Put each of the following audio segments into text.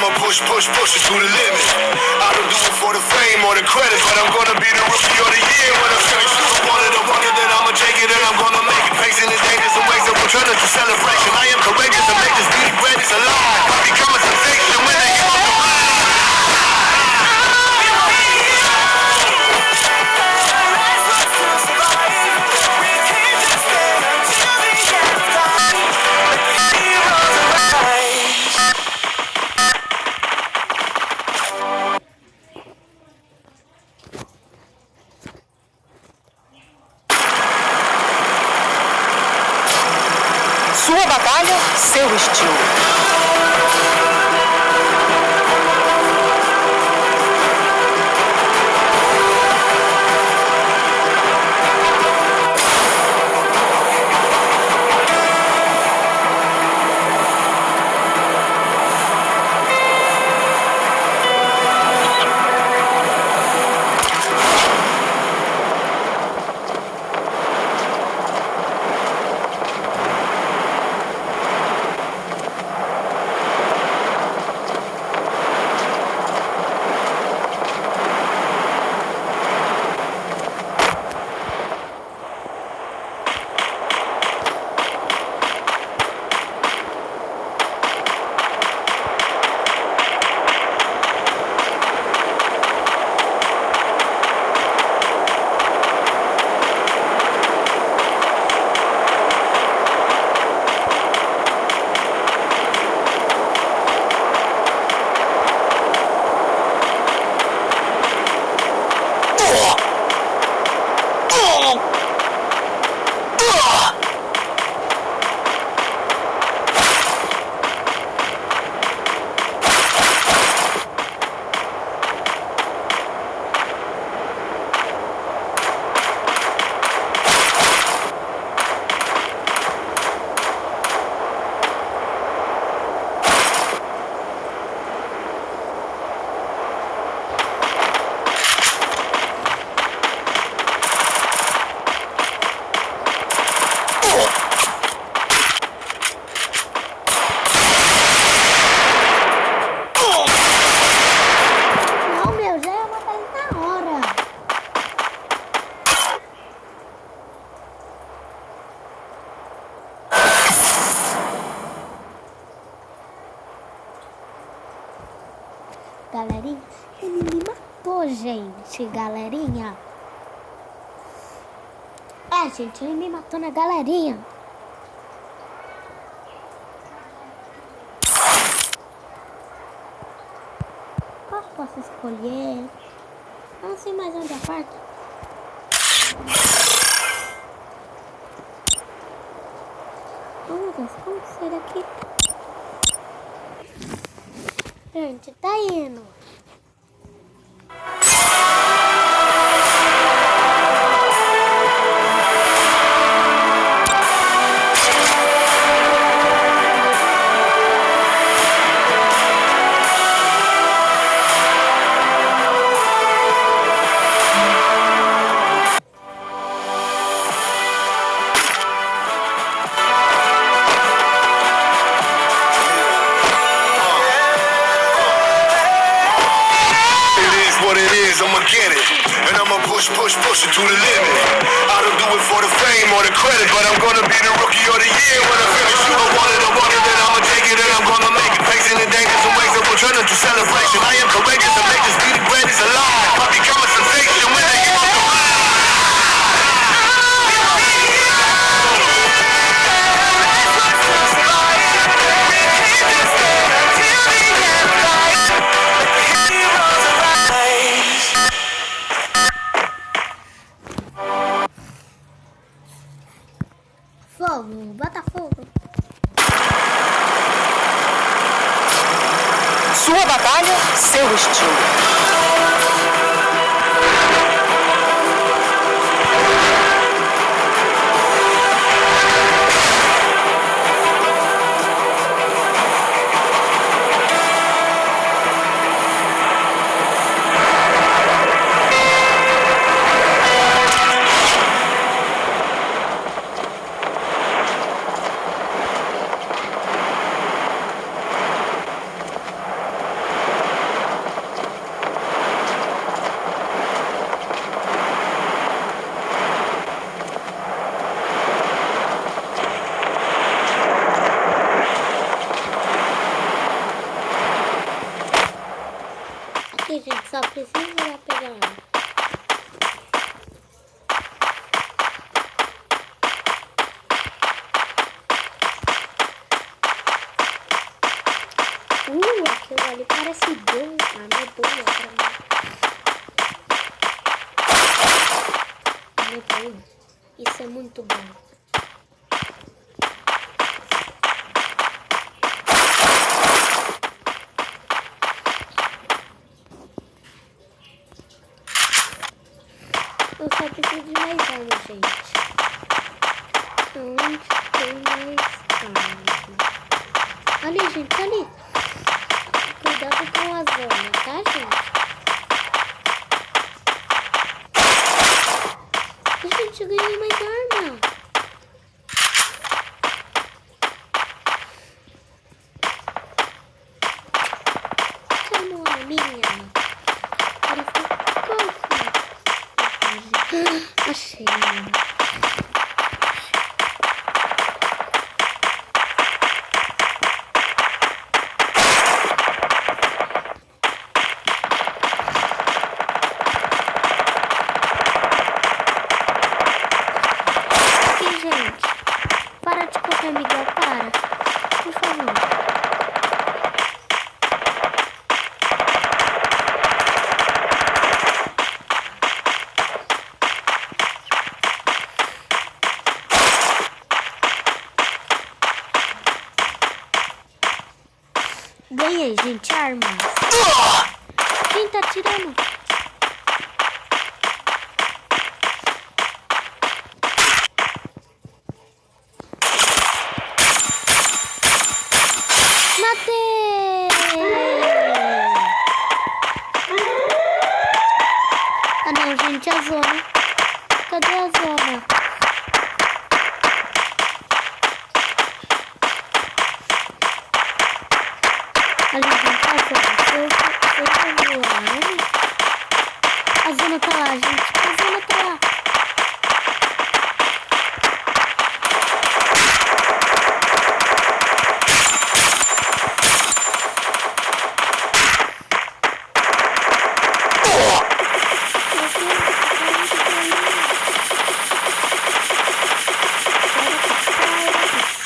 I'ma push it to the limit. I don't do it for the fame or the credit, but I'm gonna be the rookie of the year when I finish. I want it, then I'ma take it and I'm gonna make it. Facing the dangers and ways that will turn into celebration. I am courageous and make this beauty greatest alive. I become a sensation when they hear my Sua batalha, seu estilo. Galerinha, ele me matou, gente, galerinha. Gente, ele me matou na galerinha. Qual posso escolher? Não sei mais onde é a parte. Oh, meu Deus, como que sai daqui? Gente, tá indo. Push it to the limit. I don't do it for the fame or the credit, but I'm gonna be the rookie of the year when I finish. I want it, then I'ma take it and I'm gonna make it. Facing the dangers and ways that will turn into celebration. I am courageous and make this beauty greatest alive. I become a sensation when they hear my fogo, bota fogo. Sua batalha, seu estilo. só preciso ir lá pegar ela. Aquilo ali parece bom. Ah, não é bom pra mim. Não é bom. Isso é muito bom. Eu só preciso de mais arma, gente. Onde tem mais arma? Ali, gente, ali. Cuidado com a zona, tá, gente? Gente, eu ganhei mais arma. Como a minha? Ela ficou. Achei. Para de correr, Miguel, para. Por favor. Ganhei, gente, armas. Quem tá tirando? Matei! Ah não, gente, a zona. Cadê a zona? Ali, gente, a zona. A zona tá lá, gente. A zona tá lá.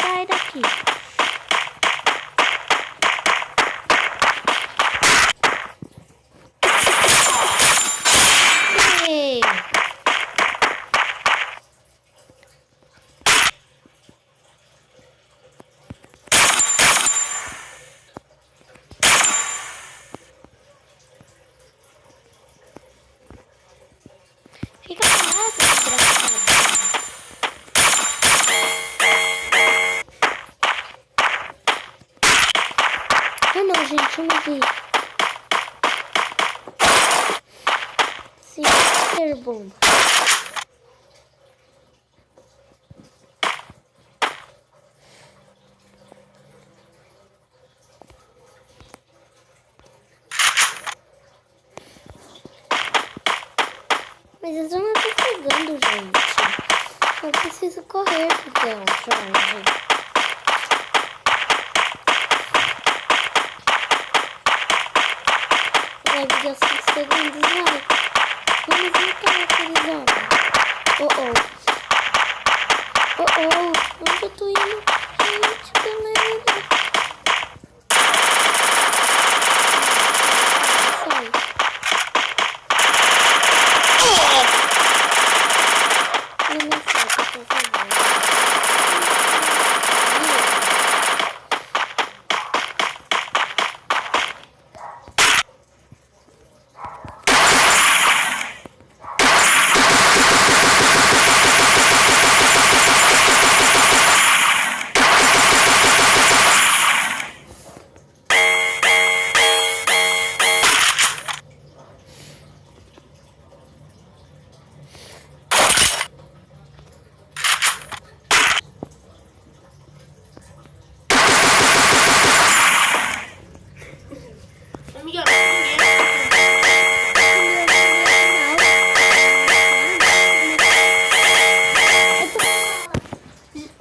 Sai daqui. Ei. Fica parado, desgraçado. Ah não, gente, eu não vi. Sim, super bom. Mas a zona tá pegando, gente. Eu preciso correr pro dela, Jorge. Vai vir 5 segundos, vai. Vamos voltar aquele zona. Oh, onde eu tô indo? Gente, beleza. Sai. Eu não sei o que eu tô fazendo.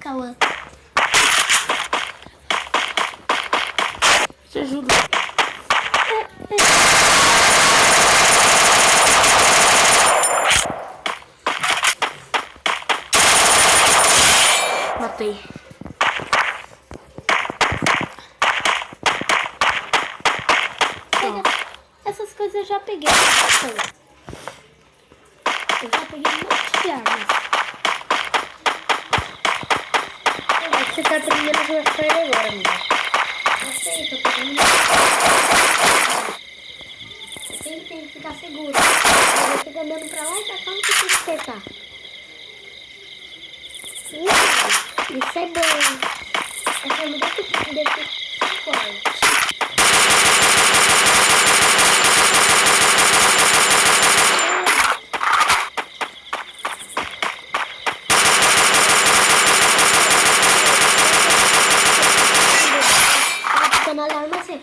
Calma. Te ajudo. essas coisas eu já peguei. Eu já peguei um monte de armas. É que você tá aprendendo a jogar Fire agora, amiga. Eu sei, tô pegando. Eu sempre tenho que ficar seguro. Eu vou ficar andando pra lá e pra cá, não tem que acertar. Isso é bom. Essa mudança de forte. Na alarme assim.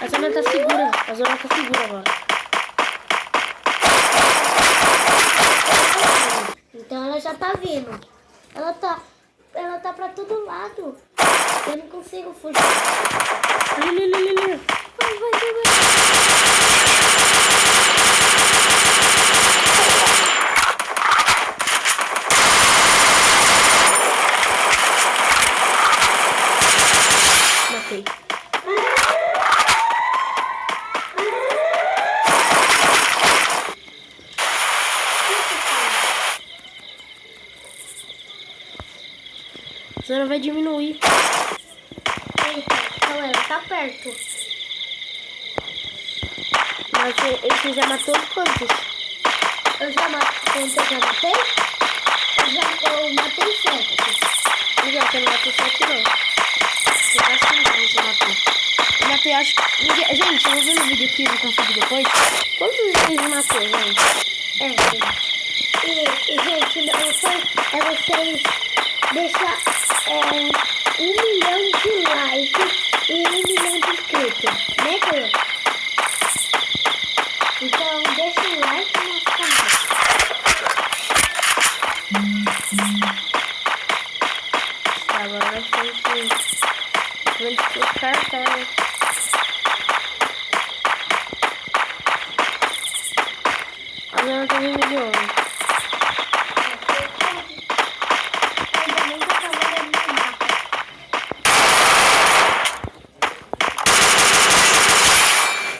A zona tá segura. A zona tá segura agora. Então ela já tá vindo. Ela tá pra todo lado. Eu não consigo fugir. Vai. Matei. A zona vai diminuir. Eita, então ela tá perto. Mas você já matou quantos? Eu já matei? Eu matei 7. Miguel, você não matou 7 não. Você tá 5 você matou. Eu matei, acho... Miguel, gente, eu vou ver no vídeo que eu consigo depois. Quantos vocês matou, gente? Gente. E gente, é vocês deixar 1 milhão de likes e 1 milhão de inscritos, né, Caio? Então, deixa o like no nosso canal. Tá, agora nós temos que os cartões. A zona tá vindo de onde? Ainda nem tô trabalhando no mapa.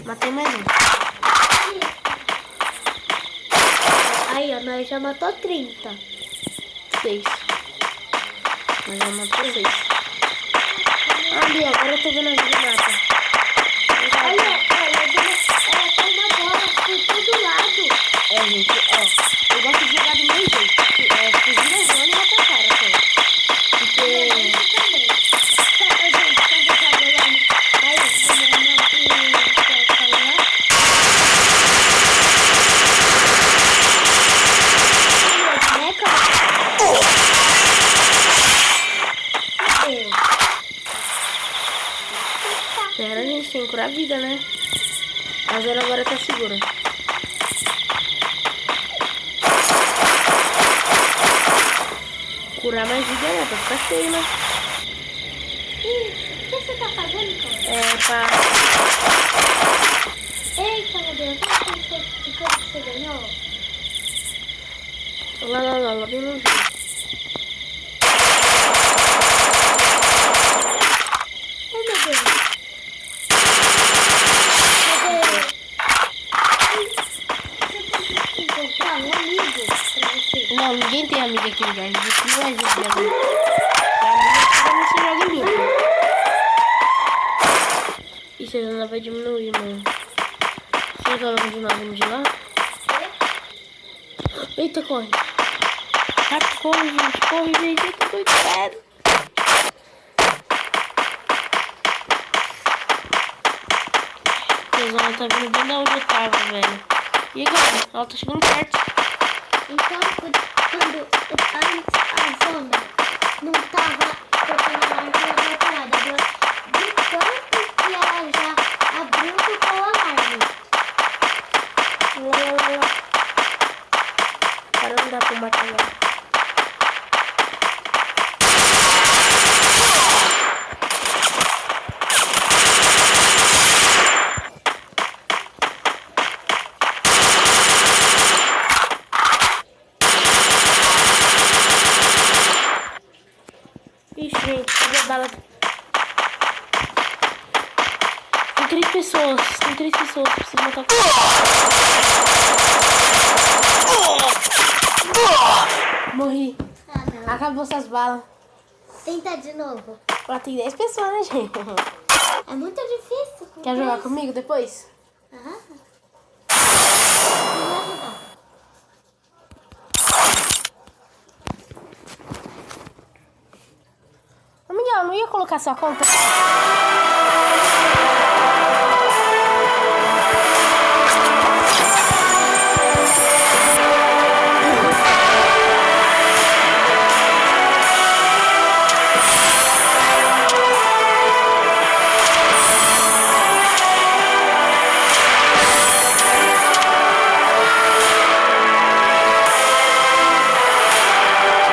Matei mais um. Aí, ó, nós já matou 30. 6. Mas já matou 6. Ali, agora eu tô vendo as do mapa. Olha, ela tem uma bola por todo lado. É, gente, ó. Eu gosto de jogar do meu jeito. Fugir da zona e matar cara, só. Porque... Isso também. Sabe, gente, quando eu jogo lá no... Aí, o meu irmão e o celular. Né, cara? Pera, gente, tem que curar a vida, né? A zona agora tá segura. Curar mais vida, né? Pra ficar cheio, né? Ih, o que você tá fazendo, cara? É, pra... Eita, meu Deus, olha que coisa que você ganhou. Lá, bem no vídeo. Ai, meu Deus. Você pode encontrar um amigo pra você. Não, ninguém tem amigo aqui, guys. Isso não é jogo de amigo. É amigo que você joga em grupo. Isso aí não vai diminuir, mano. Você vai continuar vindo de lá? Eita, corre. Rápido, corre, gente. Corre, gente. Eu tô doido. Ela tá vindo bem da onde eu tava, velho. E agora? Ela tá chegando perto. Então, quando antes a zona não tava tocando alarme, ela tava parada. Agora, de tanto que ela já abriu, tocou o alarme. Cara, não dá pra matar ela. Ixi, gente, cadê a bala? 3 pessoas. Tem 3 pessoas. Preciso matar. Morri. Ah, não. Acabou essas balas. Tenta de novo. Lá tem 10 pessoas, né, gente? É muito difícil. Quer jogar comigo depois? Aham. Me ajudar. Ô, Miguel, não ia colocar sua conta?